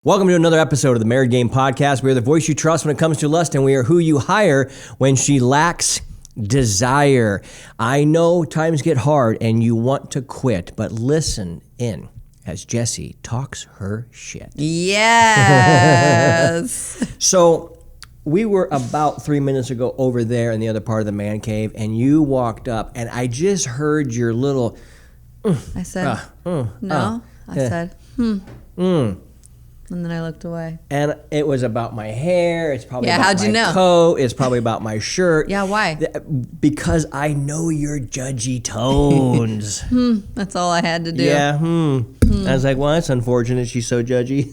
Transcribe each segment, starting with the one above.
Welcome to another episode of the Married Game Podcast. We are the voice you trust when it comes to lust, and we are who you hire when she lacks desire. I know times get hard and you want to quit, but listen in as Jessie talks her shit. Yes. So we were about 3 minutes ago over there in the other part of the man cave, and you walked up, and I just heard your little... I said, I said, And then I looked away. And it was about my hair. It's probably about how'd you my know? coat. It's probably about my shirt. Yeah, why? Because I know your judgy tones. That's all I had to do. Yeah. I was like, well, that's unfortunate. She's so judgy.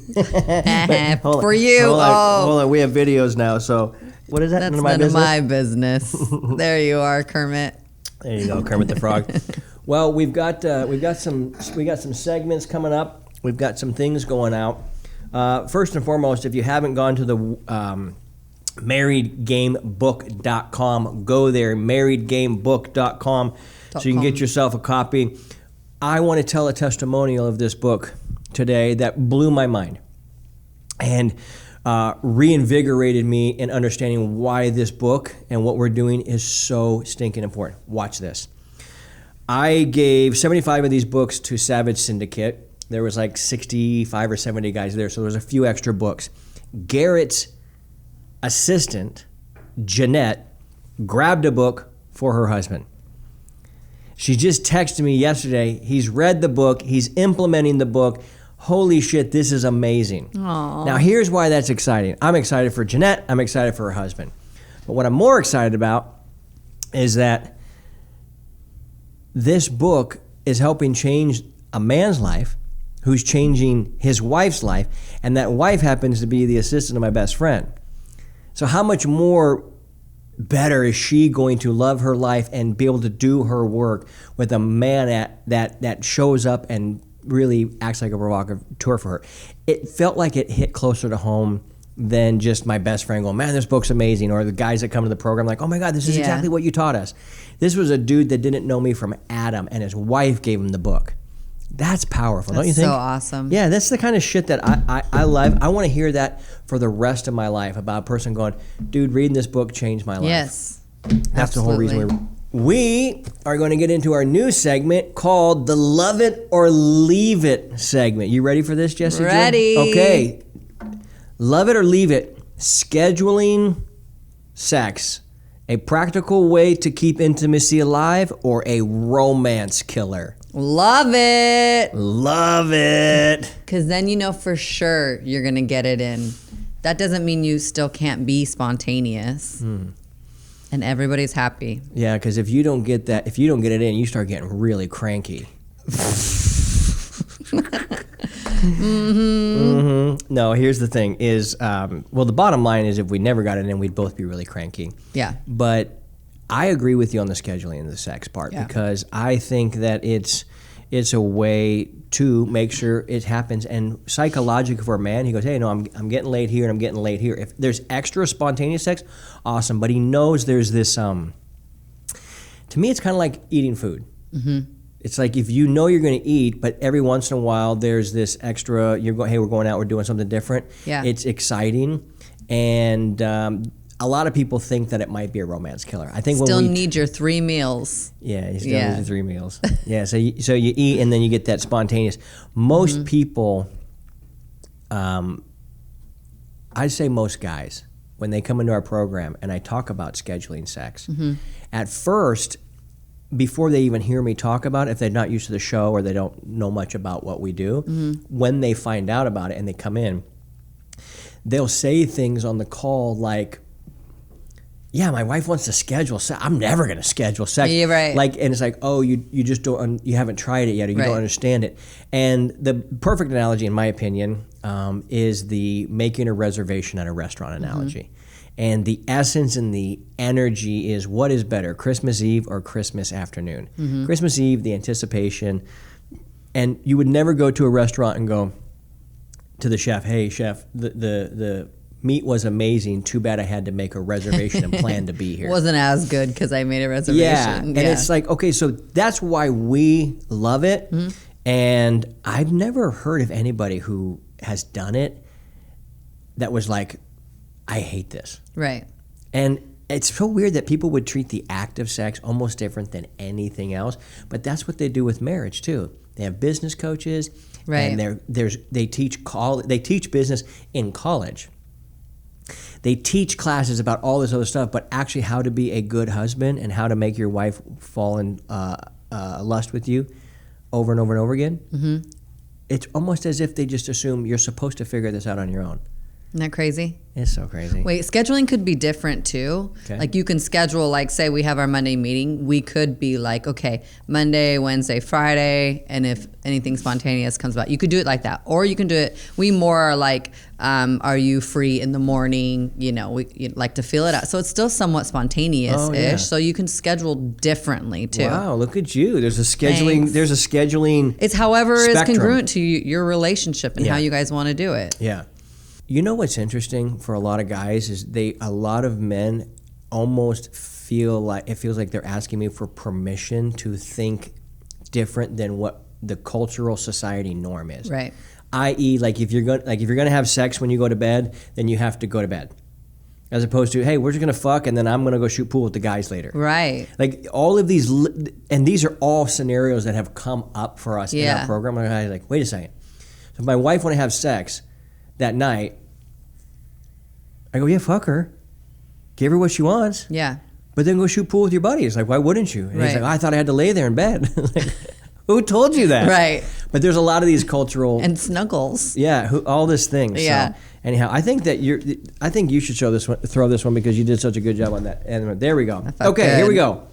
For you. Hold on. We have videos now. So what is that? That's none of my business? There you are, Kermit. There you go, Kermit the Frog. Well, we've got some segments coming up. We've got some things going out. First and foremost, if you haven't gone to the marriedgamebook.com, go there, marriedgamebook.com, so you can get yourself a copy. I want to tell a testimonial of this book today that blew my mind and reinvigorated me in understanding why this book and what we're doing is so stinking important. Watch this. I gave 75 of these books to Savage Syndicate. There was like 65 or 70 guys there, so there was a few extra books. Garrett's assistant, Jeanette, grabbed a book for her husband. She just texted me yesterday. He's read the book. He's implementing the book. Holy shit, this is amazing. Aww. Now, here's why that's exciting. I'm excited for Jeanette. I'm excited for her husband. But what I'm more excited about is that this book is helping change a man's life who's changing his wife's life, and that wife happens to be the assistant of my best friend. So how much more better is she going to love her life and be able to do her work with a man that shows up and really acts like a provocateur for her? It felt like it hit closer to home than just my best friend going, man, this book's amazing, or the guys that come to the program like, oh my God, this is exactly what you taught us. This was a dude that didn't know me from Adam, and his wife gave him the book. That's powerful, don't you think? That's so awesome. Yeah, that's the kind of shit that I love. I want to hear that for the rest of my life, about a person going, dude, reading this book changed my life. Yes. That's the whole reason we are going to get into our new segment called the Love It or Leave It segment. You ready for this, Jessie? Ready. Okay. Love it or leave it. Scheduling sex. A practical way to keep intimacy alive, or a romance killer? Love it. Love it. Because then you know for sure you're going to get it in. That doesn't mean you still can't be spontaneous. And everybody's happy. Yeah, because if you don't get that, if you don't get it in, you start getting really cranky. No, here's the thing is, well, the bottom line is if we never got it in, we'd both be really cranky. Yeah. But I agree with you on the scheduling and the sex part, because I think that it's a way to make sure it happens. And psychologically for a man, he goes, hey, no, I'm getting laid here and I'm getting laid here. If there's extra spontaneous sex, awesome. But he knows there's this, to me, it's kind of like eating food. It's like if you know you're going to eat, but every once in a while there's this extra, you're going, hey, we're going out, we're doing something different. Yeah. It's exciting. And a lot of people think that it might be a romance killer. I think still need your 3 meals. Yeah, you still need your 3 meals. Yeah, so you eat and then you get that spontaneous. Most people, I'd say most guys, when they come into our program and I talk about scheduling sex, at first, before they even hear me talk about it, if they're not used to the show or they don't know much about what we do, when they find out about it and they come in, they'll say things on the call like, yeah, my wife wants to schedule sex. I'm never going to schedule sex. Yeah, right. Like, and it's like, oh, you just don't, you haven't tried it yet, or you don't understand it. And the perfect analogy, in my opinion, is the making a reservation at a restaurant analogy. And the essence and the energy is, what is better, Christmas Eve or Christmas afternoon? Christmas Eve, the anticipation, and you would never go to a restaurant and go to the chef, hey, chef, the meat was amazing. Too bad I had to make a reservation and plan to be here. Wasn't as good because I made a reservation. Yeah, and it's like, okay, so that's why we love it. And I've never heard of anybody who has done it that was like, I hate this. Right. And it's so weird that people would treat the act of sex almost different than anything else. But that's what they do with marriage too. They have business coaches, right? And they teach business in college. They teach classes about all this other stuff, but actually how to be a good husband and how to make your wife fall in lust with you over and over and over again. Mm-hmm. It's almost as if they just assume you're supposed to figure this out on your own. Isn't that crazy? It's so crazy. Wait, scheduling could be different too. Okay. Like you can schedule, like say we have our Monday meeting, we could be like, okay, Monday, Wednesday, Friday, and if anything spontaneous comes about, you could do it like that. Or you can do it, we more are like, are you free in the morning? You know, we like to feel it out. So it's still somewhat spontaneous-ish. Oh, yeah. So you can schedule differently too. Wow, look at you. There's a scheduling. Thanks. There's a scheduling. It's however spectrum. is congruent to your relationship and Yeah. how you guys want to do it. Yeah. You know what's interesting for a lot of guys is a lot of men almost feel like it feels like they're asking me for permission to think different than what the cultural society norm is. Right. I.e., like if you're going to have sex when you go to bed, then you have to go to bed. As opposed to, hey, we're just going to fuck and then I'm going to go shoot pool with the guys later. Right. Like all of these, and these are all scenarios that have come up for us in our program. And I'm like, wait a second. So if my wife want to have sex that night, I go, yeah, fuck her. Give her what she wants. Yeah. But then go shoot pool with your buddies. Like, why wouldn't you? And he's like, oh, I thought I had to lay there in bed. Like, who told you that? Right. But there's a lot of these cultural And snuggles. yeah, all these things. Yeah. So, anyhow, I think you should throw this one because you did such a good job on that. And there we go. Okay, good. here we go.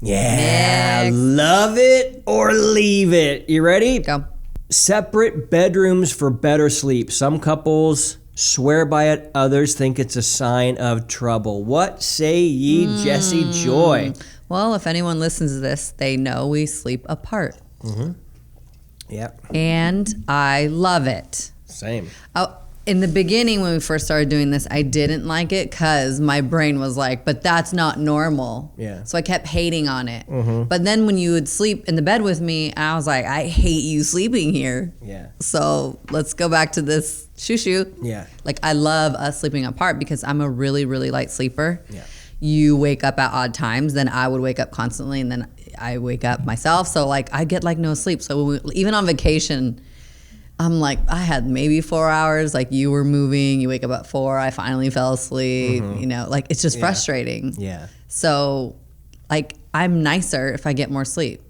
Yeah, Next. love it or leave it. You ready? Go. Separate bedrooms for better sleep. Some couples swear by it, others think it's a sign of trouble. What say ye, Jesse Joy? Well, if anyone listens to this, they know we sleep apart. Mm-hmm. Yep. And I love it. Same. In the beginning, when we first started doing this, I didn't like it because my brain was like, but that's not normal. Yeah. So I kept hating on it. Mm-hmm. But then when you would sleep in the bed with me, I was like, I hate you sleeping here. Yeah. So let's go back to this shoo-shoo. Yeah. Like I love us sleeping apart because I'm a really, really light sleeper. Yeah. You wake up at odd times, then I would wake up constantly, and then I wake up myself. So like I get like no sleep. So even on vacation, I'm like, I had maybe 4 hours. Like you were moving, you wake up at 4. I finally fell asleep. Mm-hmm. You know, like it's just frustrating. Yeah. So like I'm nicer if I get more sleep.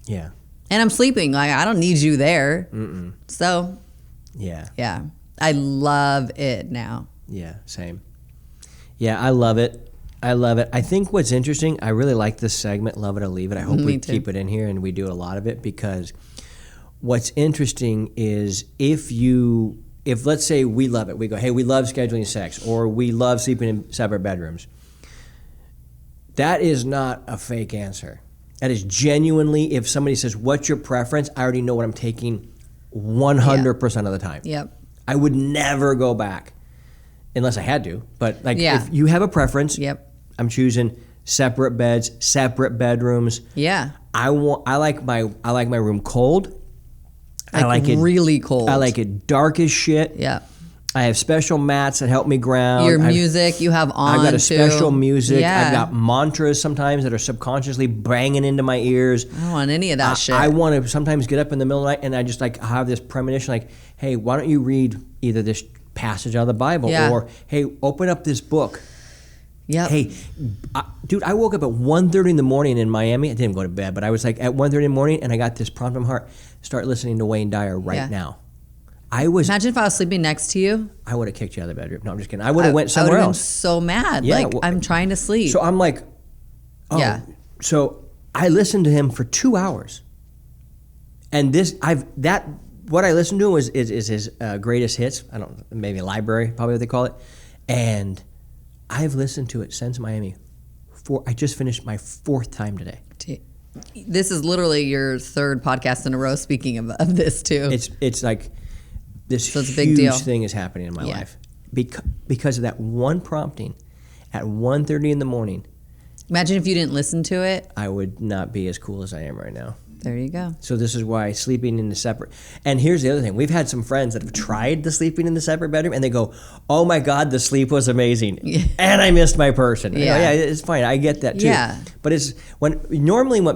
Yeah. And I'm sleeping. Like I don't need you there. Mm-mm. So Yeah. yeah, I love it now. Yeah, same. Yeah, I love it. I love it. I think what's interesting, I really like this segment, Love It or Leave It. I hope we too. keep it in here and we do a lot of it because what's interesting is if let's say we love it, we go, hey, we love scheduling sex or we love sleeping in separate bedrooms. That is not a fake answer. That is genuinely, if somebody says, what's your preference? I already know what I'm taking 100% of the time. Yep. I would never go back unless I had to. But like Yeah. if you have a preference, Yep. I'm choosing separate beds, separate bedrooms. Yeah. I like my room cold. I like it really cold. I like it dark as shit. Yeah. I have special mats that help me ground. Your music you have on. I've got a too. special music. Yeah. I've got mantras sometimes that are subconsciously banging into my ears. I don't want any of that shit. I want to sometimes get up in the middle of the night and I just like have this premonition like, hey, why don't you read either this passage out of the Bible or, hey, open up this book. Yep. Hey, dude, I woke up at 1:30 in the morning in Miami. I didn't go to bed, but I was like at 1:30 in the morning and I got this prompt in my heart. Start listening to Wayne Dyer right now. Imagine if I was sleeping next to you. I would have kicked you out of the bedroom. No, I'm just kidding. I would have went somewhere I would have else. been so mad. Yeah, like I'm trying to sleep. So I'm like, oh. Yeah. So I listened to him for 2 hours, and what I listened to is his greatest hits. I don't maybe library, probably what they call it, and I've listened to it since Miami. I just finished my 4th time today. This is literally your 3rd podcast in a row. Speaking of this too, it's like this so it's a big huge deal. thing is happening in my life because of that one prompting at 1:30 in the morning. Imagine if you didn't listen to it. I would not be as cool as I am right now. There you go. So this is why sleeping in the separate. And here's the other thing. We've had some friends that have tried the sleeping in the separate bedroom, and they go, "Oh my God, the sleep was amazing, and I missed my person." I go, yeah, it's fine. I get that too. Yeah. But it's when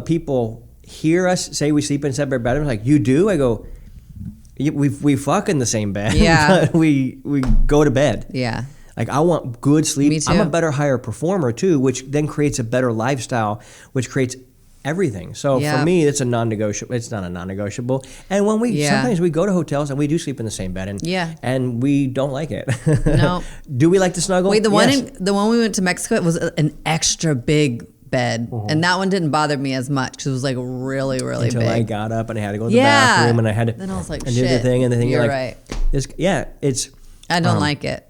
people hear us say we sleep in separate bedrooms, like, "You do?" I go, "We fuck in the same bed. Yeah. But we go to bed." Yeah. Like, I want good sleep. Me too. I'm a better, higher performer too, which then creates a better lifestyle, which creates everything. So for me, it's a non-negotiable. It's not a non-negotiable. And when sometimes we go to hotels and we do sleep in the same bed, and we don't like it. No. Do we like to snuggle? Wait, the one we went to Mexico, it was an extra big bed, and that one didn't bother me as much because it was like really, really Until big. I got up and I had to go to the bathroom, and I had to. Then I was like, and did the thing, and the thing. You're like, right. It's. I don't like it.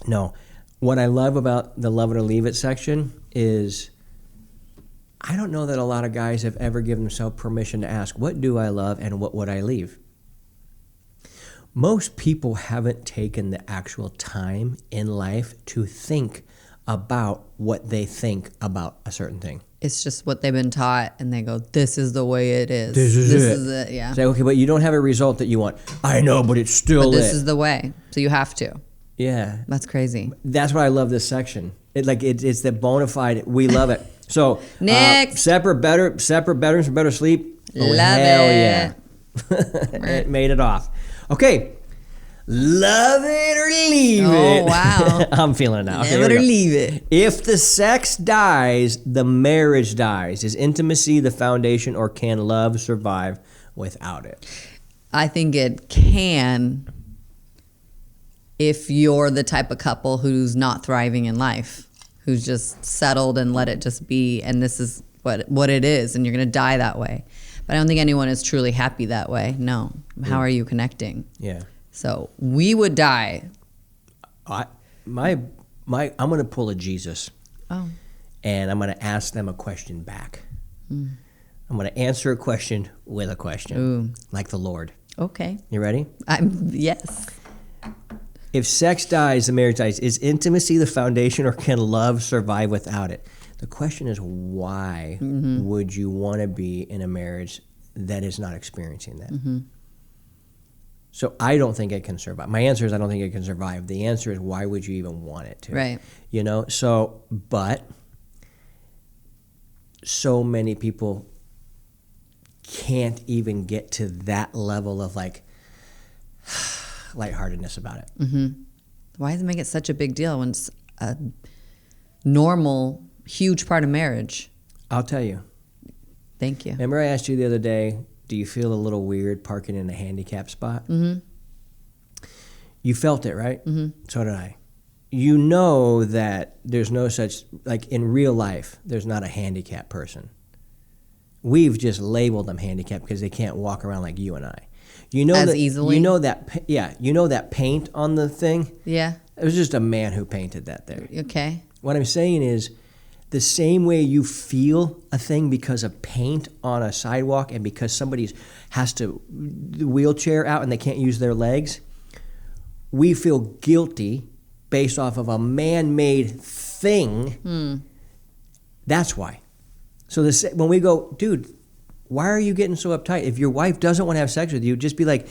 No, what I love about the love it or leave it section is, I don't know that a lot of guys have ever given themselves permission to ask, what do I love and what would I leave? Most people haven't taken the actual time in life to think about what they think about a certain thing. It's just what they've been taught, and they go, "This is the way it is. This is it." Yeah. Say, okay, but you don't have a result that you want. I know, but it's still But this is the way, so you have to. Yeah. That's crazy. That's why I love this section. It's the bona fide. We love it. So next, separate bedrooms for better sleep. Love hell it. Yeah. It made it off. Okay. Love it or leave it. Oh, wow. I'm feeling it now. Okay, Love it or leave it. If the sex dies, the marriage dies. Is intimacy the foundation, or can love survive without it? I think it can, if you're the type of couple who's not thriving in life, who's just settled and let it just be, and this is what it is, and you're going to die that way. But I don't think anyone is truly happy that way. No. How are you connecting? Yeah. So we would die. I'm going to pull a Jesus. Oh. And I'm going to ask them a question back. I'm going to answer a question with a question. Ooh. Like the Lord. Okay. You ready? Yes. If sex dies, the marriage dies. Is intimacy the foundation, or can love survive without it? The question is, why would you want to be in a marriage that is not experiencing that? So I don't think it can survive. My answer is I don't think it can survive. The answer is, why would you even want it to? Right. You know, but so many people can't even get to that level of lightheartedness about it. Why does it make it such a big deal when it's a normal, huge part of marriage? I'll tell you. Thank you. Remember I asked you the other day, do you feel a little weird parking in a handicap spot? You felt it, right? So did I. You know that there's no such, like in real life, there's not a handicapped person. We've just labeled them handicapped because they can't walk around like you and I. You know that easily? You know that, you know that paint on the thing? Yeah. It was just a man who painted that there. Okay. What I'm saying is, the same way you feel a thing because of paint on a sidewalk and because somebody has to the wheelchair out and they can't use their legs, we feel guilty based off of a man-made thing. That's why. So when we go, dude, why are you getting so uptight? If your wife doesn't want to have sex with you, just be like,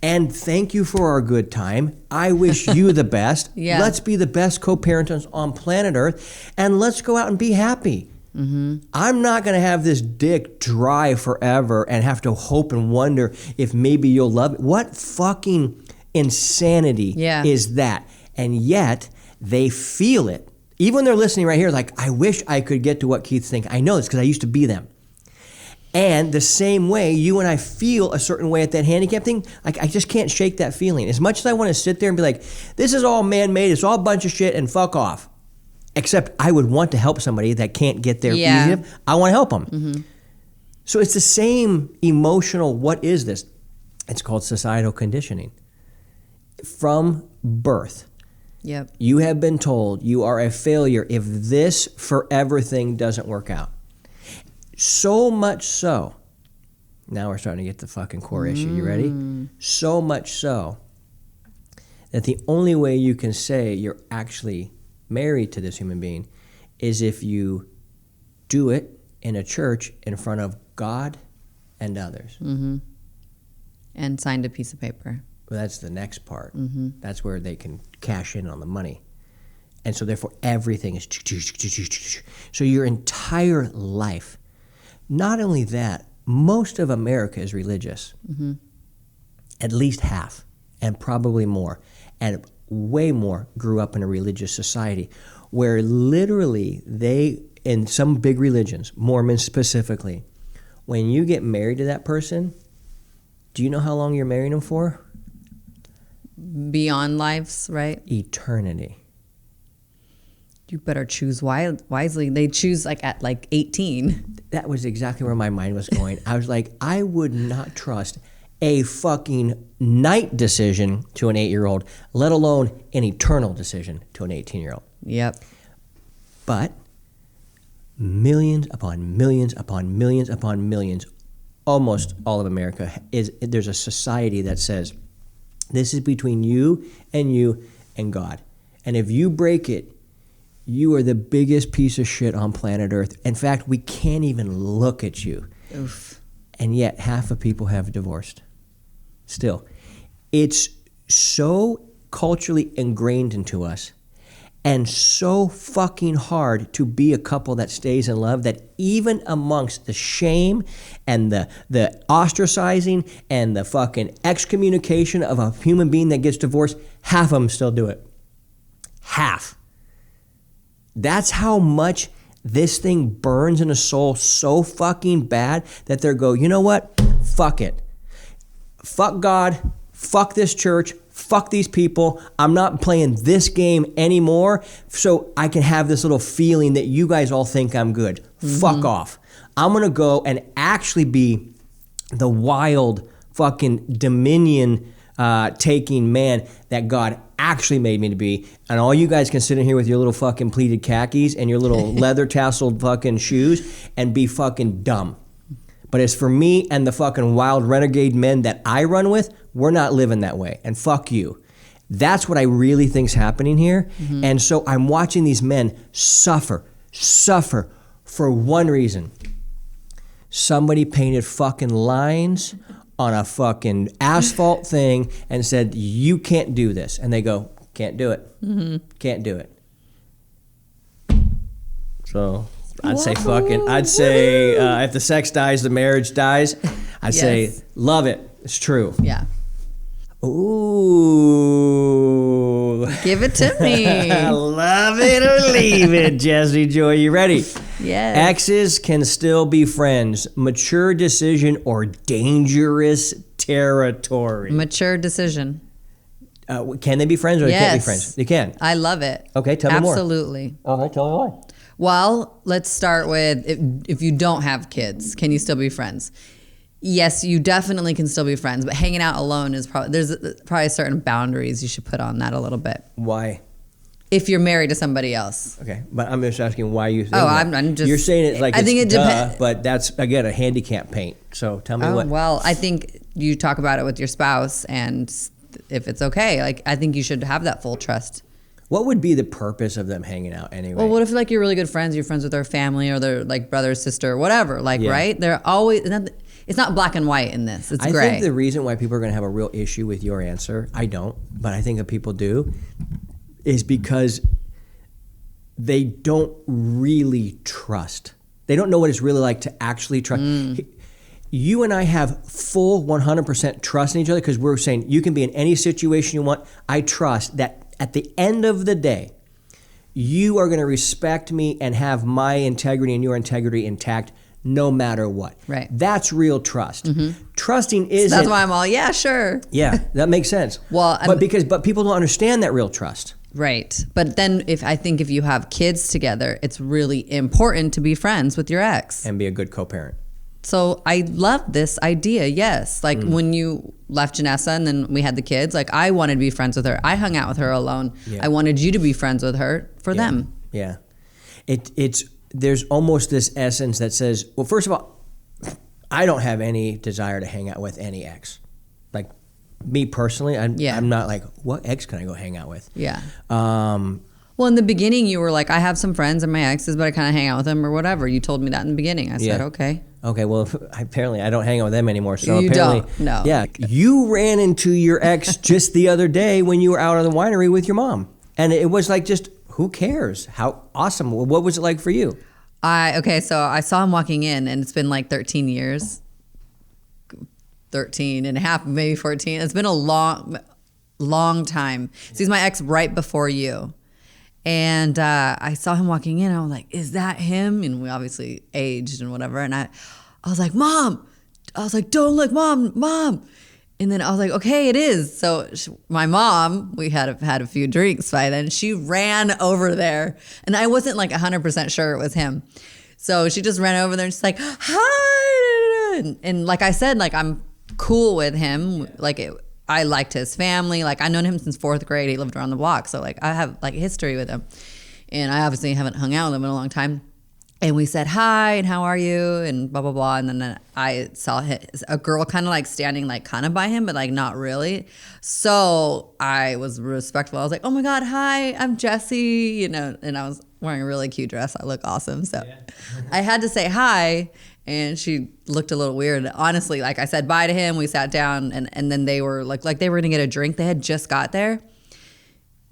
and thank you for our good time. I wish you the best. Yeah. Let's be the best co-parents on planet Earth, and let's go out and be happy. I'm not going to have this dick dry forever and have to hope and wonder if maybe you'll love it. What fucking insanity is that? And yet, they feel it. Even when they're listening right here, like, I wish I could get to what Keith's thinking. I know this because I used to be them. And the same way, you and I feel a certain way at that handicap thing, like I just can't shake that feeling. As much as I want to sit there and be like, this is all man-made, it's all a bunch of shit, and fuck off. Except I would want to help somebody that can't get there easy enough. I want to help them. So it's the same emotional, what is this? It's called societal conditioning. From birth, you have been told you are a failure if this forever thing doesn't work out. So much so, now we're starting to get the fucking core issue. You ready? So much so that the only way you can say you're actually married to this human being is if you do it in a church in front of God and others. And signed a piece of paper. Well, that's the next part. That's where they can cash in on the money. And so therefore everything is... So your entire life, not only that, most of America is religious. At least half, and probably more. And way more grew up in a religious society where literally they, in some big religions, Mormons specifically, when you get married to that person, do you know how long you're marrying them for? Beyond lives, right? Eternity. You better choose wisely. They choose at 18. That was exactly where my mind was going. I was like, I would not trust a fucking night decision to an 8-year-old, let alone an eternal decision to an 18-year-old. Yep. But millions upon millions upon millions upon millions, almost all of America, there's a society that says, this is between you and God. And if you break it, you are the biggest piece of shit on planet Earth. In fact, we can't even look at you. Oof. And yet half of people have divorced. Still, it's so culturally ingrained into us and so fucking hard to be a couple that stays in love that even amongst the shame and the ostracizing and the fucking excommunication of a human being that gets divorced, half of them still do it. Half. That's how much this thing burns in a soul so fucking bad that they go, you know what? Fuck it. Fuck God. Fuck this church. Fuck these people. I'm not playing this game anymore so I can have this little feeling that you guys all think I'm good. Fuck off. I'm going to go and actually be the wild fucking dominion taking man that God actually made me to be. And all you guys can sit in here with your little fucking pleated khakis and your little leather tasseled fucking shoes and be fucking dumb. But as for me and the fucking wild renegade men that I run with, we're not living that way. And fuck you. That's what I really think's happening here. And so I'm watching these men suffer for one reason. Somebody painted fucking lines on a fucking asphalt thing and said, you can't do this. And they go, can't do it. Can't do it. So I'd say if the sex dies, the marriage dies. I'd say, love it. It's true. Yeah. Ooh. Give it to me. Love it or leave it, Jesse Joy. You ready? Yes. Exes can still be friends. Mature decision or dangerous territory? Mature decision. Can they be friends or they can't be friends? They can. I love it. Okay, tell me more. Absolutely. Okay, tell me why. Well, let's start with if you don't have kids, can you still be friends? Yes, you definitely can still be friends, but hanging out alone is there's probably certain boundaries you should put on that a little bit. Why? If you're married to somebody else. Okay, but I'm just asking why you think that. I'm just... You're saying it like I think it depends, but that's, again, a handicap paint. So tell me what... Well, I think you talk about it with your spouse, and if it's okay, I think you should have that full trust. What would be the purpose of them hanging out anyway? Well, what if you're really good friends, you're friends with their family or their brother, sister, whatever, right? They're always... It's not black and white in this. It's gray. I think the reason why people are going to have a real issue with your answer, I don't, but I think that people do, is because they don't really trust. They don't know what it's really like to actually trust. You and I have full 100% trust in each other because we're saying you can be in any situation you want. I trust that at the end of the day, you are going to respect me and have my integrity and your integrity intact no matter what. Right. That's real trust. Trusting isn't... So that's why I'm all, yeah, sure. Yeah, that makes sense. Well, but people don't understand that real trust. Right. But then if you have kids together, it's really important to be friends with your ex. And be a good co-parent. So I love this idea, yes. When you left Janessa and then we had the kids, I wanted to be friends with her. I hung out with her alone. Yeah. I wanted you to be friends with her for them. Yeah. There's almost this essence that says, well, first of all, I don't have any desire to hang out with any ex. Me personally, I'm not what ex can I go hang out with? Yeah. Well, Well, in the beginning, you were like, I have some friends and my exes, but I kind of hang out with them or whatever. You told me that in the beginning. I said, okay. Okay, well, apparently I don't hang out with them anymore. So You apparently, don't? No. Yeah, you ran into your ex just the other day when you were out at the winery with your mom. And it was like, just, who cares? How awesome. What was it like for you? So I saw him walking in, and it's been like 13 years. 13 and a half, maybe 14. It's been a long time. So he's my ex right before you. And I saw him walking in. I was like, is that him? And we obviously aged and whatever. And I was like, Mom. I was like, don't look, Mom. And then I was like, okay, it is. So my mom, we had a few drinks by then. She ran over there. And I wasn't like 100% sure it was him. So she just ran over there and she's like, hi. And like I said, like I'm cool with him. I liked his family. Like, I've known him since 4th grade. He lived around the block. So, like, I have, like, history with him. And I obviously haven't hung out with him in a long time. And we said, hi, and how are you? And blah, blah, blah. And then I saw a girl kind of, like, standing, like, kind of by him, but, like, not really. So I was respectful. I was like, oh, my God, hi, I'm Jessie. And I was wearing a really cute dress. I look awesome. So I had to say hi. And she looked a little weird. Honestly, like I said bye to him. We sat down, and then they were like they were gonna get a drink. They had just got there.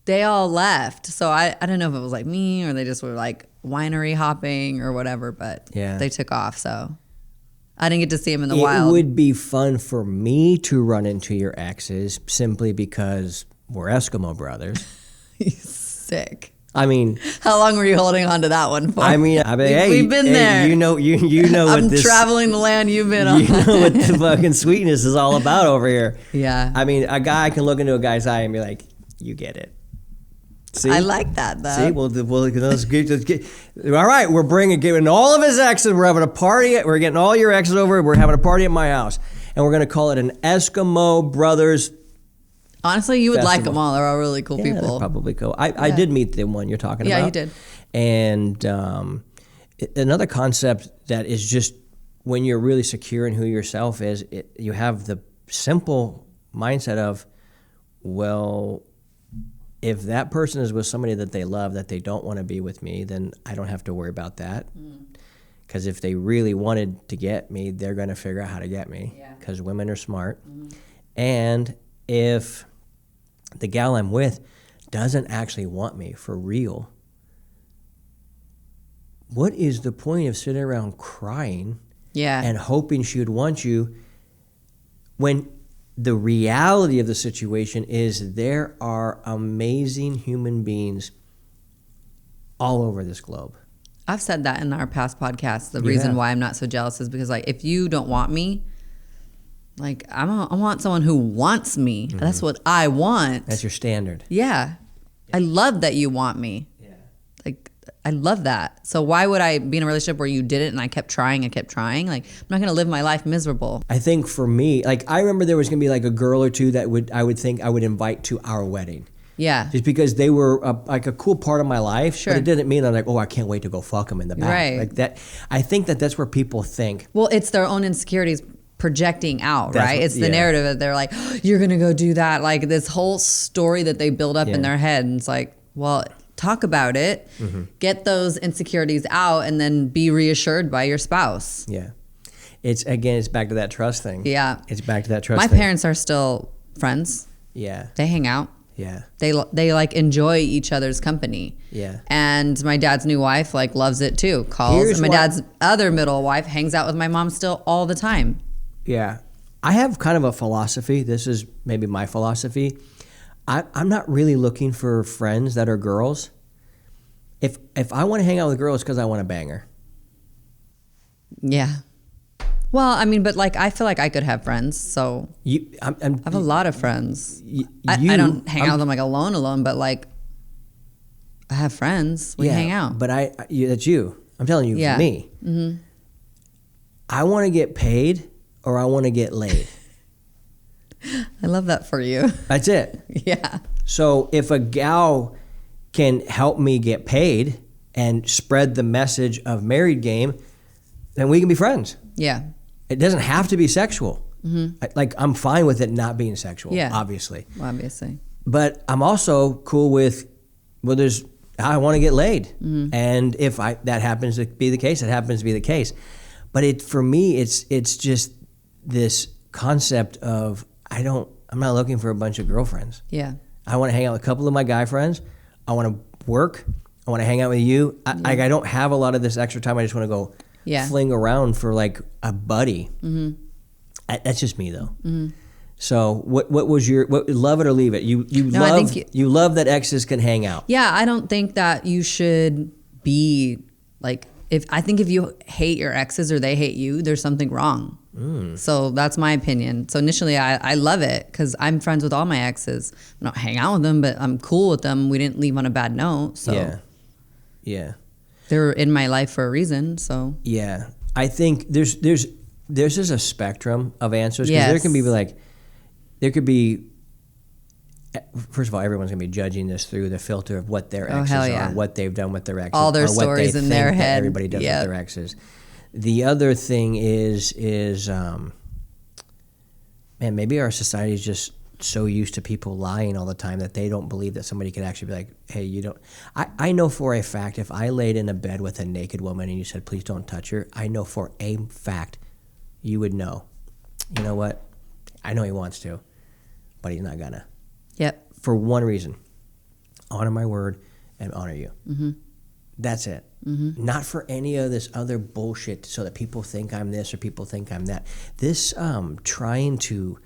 They all left. So I don't know if it was like me or they just were like winery hopping or whatever, but they took off. So I didn't get to see him in the wild. It would be fun for me to run into your exes simply because we're Eskimo brothers. He's sick. I mean, how long were you holding on to that one for? I mean, hey, we've been there. You know I'm what this traveling the land you've been on. You know what the fucking sweetness is all about over here. Yeah. I mean, a guy can look into a guy's eye and be like, "You get it." See, I like that though. See, well, let's get. All right, we're getting all of his exes. We're having a party. We're getting all your exes over. We're having a party at my house, and we're gonna call it an Eskimo Brothers. Honestly, you would Festival. like them all. They're all really cool people. They're probably cool. I did meet the one you're talking about. Yeah, you did. And another concept that is just when you're really secure in who yourself is, you have the simple mindset of, well, if that person is with somebody that they love, that they don't want to be with me, then I don't have to worry about that. Because if they really wanted to get me, they're going to figure out how to get me. Because women are smart. And if the gal I'm with doesn't actually want me for real, what is the point of sitting around crying and hoping she would want you when the reality of the situation is there are amazing human beings all over this globe? I've said that in our past podcasts. The reason why I'm not so jealous is because, like, if you don't want me, like, I want someone who wants me. That's what I want. That's your standard. Yeah. I love that you want me. Yeah. Like, I love that. So why would I be in a relationship where you didn't and I kept trying? Like, I'm not going to live my life miserable. I think for me, like, I remember there was going to be like a girl or two that I would think I would invite to our wedding. Yeah. Just because they were like a cool part of my life. Sure. But it didn't mean I'm like, oh, I can't wait to go fuck them in the back. Right. Like that. I think that's where people think. Well, it's their own insecurities projecting out, right? It's the narrative that they're like, oh, you're going to go do that. Like this whole story that they build up in their head. And it's like, well, talk about it, get those insecurities out, and then be reassured by your spouse. Yeah. It's back to that trust thing. Yeah. It's back to that trust thing. My parents are still friends. Yeah. They hang out. Yeah. They like enjoy each other's company. Yeah. And my dad's new wife like loves it too. Calls. My dad's other middle wife hangs out with my mom still all the time. Yeah. I have kind of a philosophy. This is maybe my philosophy. I'm not really looking for friends that are girls. If I want to hang out with girls, because I want to bang her. Yeah. Well, I mean, but like I feel like I could have friends. So I have a lot of friends. I don't hang out with them like alone, but like I have friends. We hang out. But that's you. I'm telling you, for me. Mm-hmm. I want to get paid or I want to get laid. I love that for you. That's it. Yeah. So if a gal can help me get paid and spread the message of married game, then we can be friends. Yeah. It doesn't have to be sexual. Mm-hmm. I'm fine with it not being sexual, obviously. Obviously. But I'm also cool with, well, there's I want to get laid. And if that happens to be the case, it happens to be the case. But for me, it's just this concept of I'm not looking for a bunch of girlfriends. Yeah. I want to hang out with a couple of my guy friends. I want to work. I want to hang out with you. I don't have a lot of this extra time. I just want to go fling around for like a buddy. That's just me though. So what was love it or leave it? You love that exes can hang out. Yeah, I don't think that you should be like, if you hate your exes or they hate you, there's something wrong. So that's my opinion. So initially I love it because I'm friends with all my exes. I don't hang out with them, but I'm cool with them. We didn't leave on a bad note. So yeah. They're in my life for a reason. So yeah, I think there's just a spectrum of answers. Because there could be, first of all, everyone's going to be judging this through the filter of what their exes are, what they've done with their exes. All their stories in their head. Everybody does with their exes. The other thing is maybe our society is just so used to people lying all the time that they don't believe that somebody could actually be like, hey, you don't. I know for a fact if I laid in a bed with a naked woman and you said, please don't touch her, I know for a fact you would know. You know what? I know he wants to, but he's not gonna. Yep. For one reason, honor my word and honor you. That's it. Not for any of this other bullshit so that people think I'm this or people think I'm that. This trying to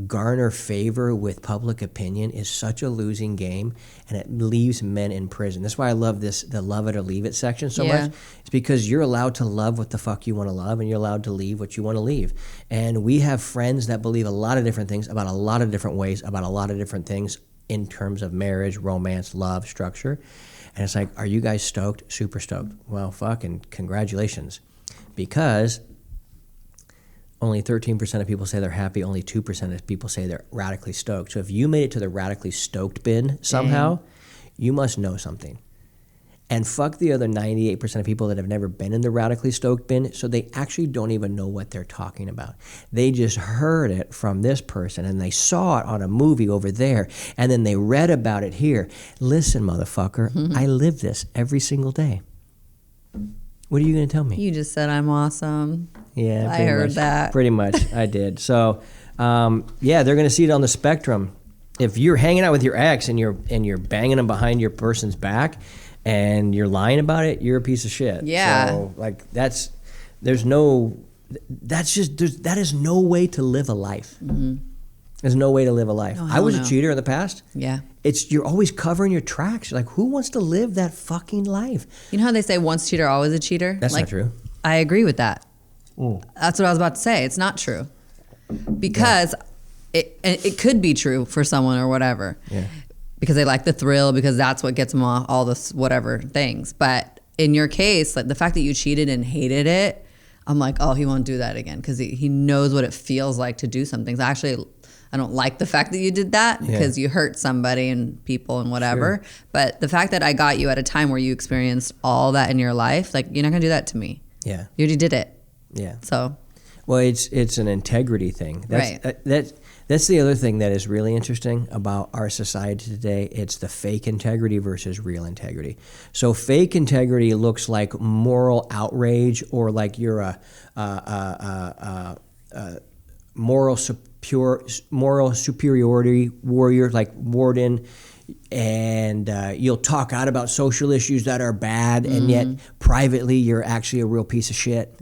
garner favor with public opinion is such a losing game, and it leaves men in prison. That's why I love the love it or leave it section so much. It's because you're allowed to love what the fuck you want to love, and you're allowed to leave what you want to leave. And we have friends that believe a lot of different things about a lot of different ways, about a lot of different things in terms of marriage, romance, love, structure. And it's like, are you guys stoked? Super stoked. Well, fucking congratulations. Because only 13% of people say they're happy. Only 2% of people say they're radically stoked. So if you made it to the radically stoked bin somehow, you must know something. And fuck the other 98% of people that have never been in the radically stoked bin, so they actually don't even know what they're talking about. They just heard it from this person, and they saw it on a movie over there, and then they read about it here. Listen, motherfucker, I live this every single day. What are you going to tell me? You just said I'm awesome. Yeah, I heard that. Pretty much, I did. So, they're going to see it on the spectrum. If you're hanging out with your ex and you're banging them behind your person's back, and you're lying about it, you're a piece of shit. Yeah. So that is no way to live a life. There's no way to live a life. Oh, I was a cheater in the past. Yeah. You're always covering your tracks. You're like, who wants to live that fucking life? You know how they say once cheater, always a cheater? That's not true. I agree with that. That's what I was about to say. It's not true. Because it could be true for someone or whatever. Yeah. Because they like the thrill, because that's what gets them off all this whatever things. But in your case, like the fact that you cheated and hated it, I'm like, oh, he won't do that again because he knows what it feels like to do some things. Actually, I don't like the fact that you did that because you hurt somebody and people and whatever. Sure. But the fact that I got you at a time where you experienced all that in your life, like you're not gonna do that to me. Yeah, you already did it. Yeah. So, well, it's an integrity thing. That's the other thing that is really interesting about our society today. It's the fake integrity versus real integrity. So fake integrity looks like moral outrage, or like you're a moral superiority warrior, like Warden, and you'll talk out about social issues that are bad, and yet privately you're actually a real piece of shit.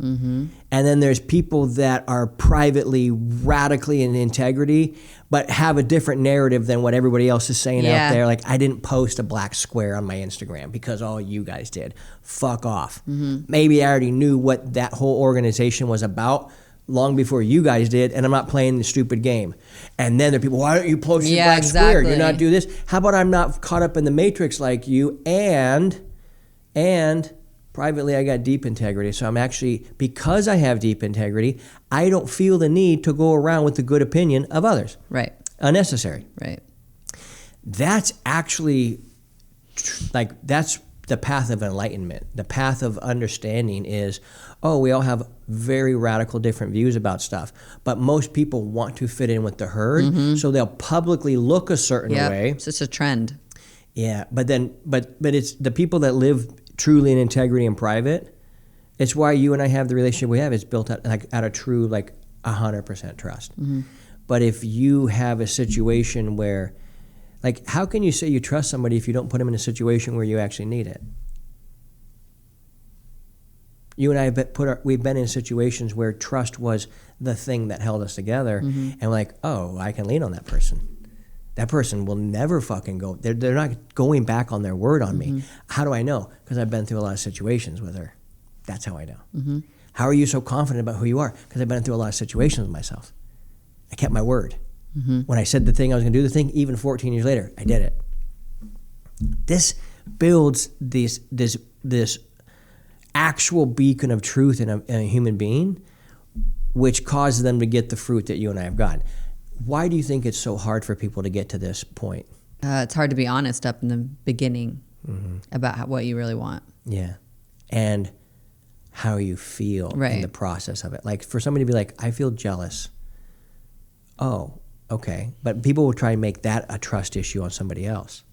And then there's people that are privately radically in integrity, but have a different narrative than what everybody else is saying out there. Like, I didn't post a black square on my Instagram because all you guys did. Fuck off. Maybe I already knew what that whole organization was about long before you guys did, and I'm not playing the stupid game. And then there are people, why don't you post your black square? You're not do this. How about I'm not caught up in the matrix like you, and privately I got deep integrity. So I'm actually, because I have deep integrity, I don't feel the need to go around with the good opinion of others. Right. Unnecessary. Right. That's actually, like, that's the path of enlightenment. The path of understanding is, we all have very radical different views about stuff, but most people want to fit in with the herd, so they'll publicly look a certain way. It's just a trend. Yeah, but it's the people that live truly in integrity and private. It's why you and I have the relationship we have. It's built out of true 100% trust. Mm-hmm. But if you have a situation where, how can you say you trust somebody if you don't put them in a situation where you actually need it? You and I have we've been in situations where trust was the thing that held us together, mm-hmm. and we're like, oh, I can lean on that person. That person will never fucking go. They're not going back on their word on mm-hmm. me. How do I know? Because I've been through a lot of situations with her. That's how I know. Mm-hmm. How are you so confident about who you are? Because I've been through a lot of situations with myself. I kept my word. Mm-hmm. When I said the thing, I was going to do the thing, even 14 years later, I did it. This builds this actual beacon of truth in a human being, which causes them to get the fruit that you and I have gotten. Why do you think it's so hard for people to get to this point? It's hard to be honest up in the beginning mm-hmm. about what you really want. Yeah. And how you feel in the process of it. Like for somebody to be like, I feel jealous. Oh, okay. But people will try and make that a trust issue on somebody else.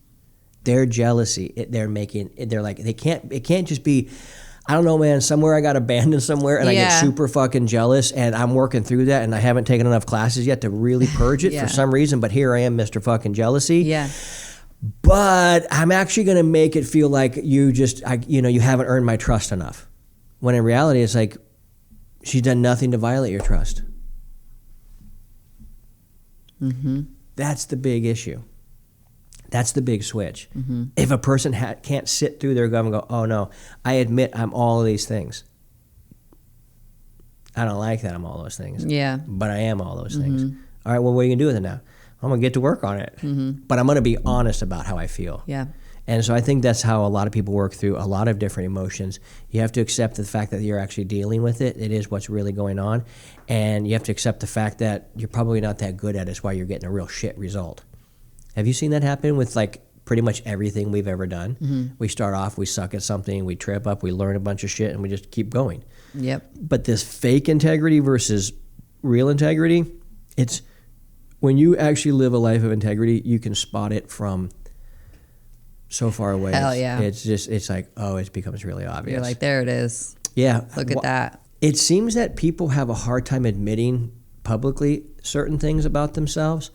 Their jealousy, it can't just be, I don't know, man, somewhere I got abandoned somewhere and I get super fucking jealous and I'm working through that and I haven't taken enough classes yet to really purge it for some reason, but here I am, Mr. fucking jealousy. Yeah. But I'm actually going to make it feel like you haven't earned my trust enough. When in reality, it's like she's done nothing to violate your trust. Mm-hmm. That's the big issue. That's the big switch. Mm-hmm. If a person can't sit through their gut and go, oh no, I admit I'm all of these things. I don't like that I'm all those things. Yeah. But I am all those mm-hmm. things. All right, well, what are you going to do with it now? I'm going to get to work on it. Mm-hmm. But I'm going to be honest about how I feel. Yeah. And so I think that's how a lot of people work through a lot of different emotions. You have to accept the fact that you're actually dealing with it. It is what's really going on. And you have to accept the fact that you're probably not that good at it. It's why you're getting a real shit result. Have you seen that happen with pretty much everything we've ever done? Mm-hmm. We start off, we suck at something, we trip up, we learn a bunch of shit, and we just keep going. Yep. But this fake integrity versus real integrity, it's when you actually live a life of integrity, you can spot it from so far away. Hell yeah. It's like, oh, it becomes really obvious. You're like, there it is. Yeah. Look at that. It seems that people have a hard time admitting publicly certain things about themselves,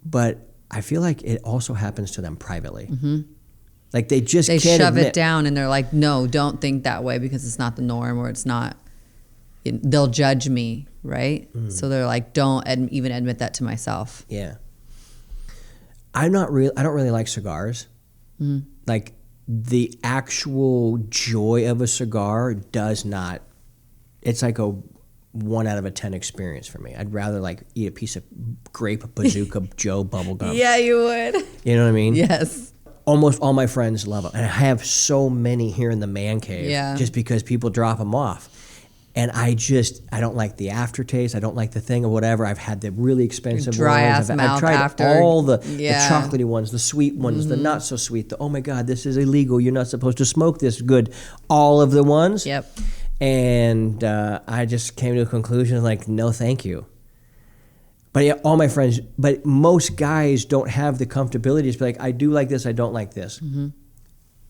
but I feel like it also happens to them privately. Mm-hmm. Like they can't shove admit. It down and they're like, no, don't think that way because it's not the norm or it's not, they'll judge me, right? Mm. So they're like, don't even admit that to myself. Yeah. I don't really like cigars. Mm. Like the actual joy of a cigar does not, it's like a 1 out of a 10 experience for me. I'd rather eat a piece of grape bazooka Joe bubblegum. Yeah, you would. You know what I mean? Yes. Almost all my friends love them. And I have so many here in the man cave just because people drop them off. And I don't like the aftertaste. I don't like the thing or whatever. I've had the really expensive dry ones. I've tried after. All the chocolatey ones, the sweet ones, mm-hmm. the not so sweet. The, oh my God, this is illegal. You're not supposed to smoke this good. All of the ones. Yep. And I just came to a conclusion no, thank you. But yeah, all my friends, but most guys don't have the comfortability to be like, I do like this, I don't like this. Mm-hmm.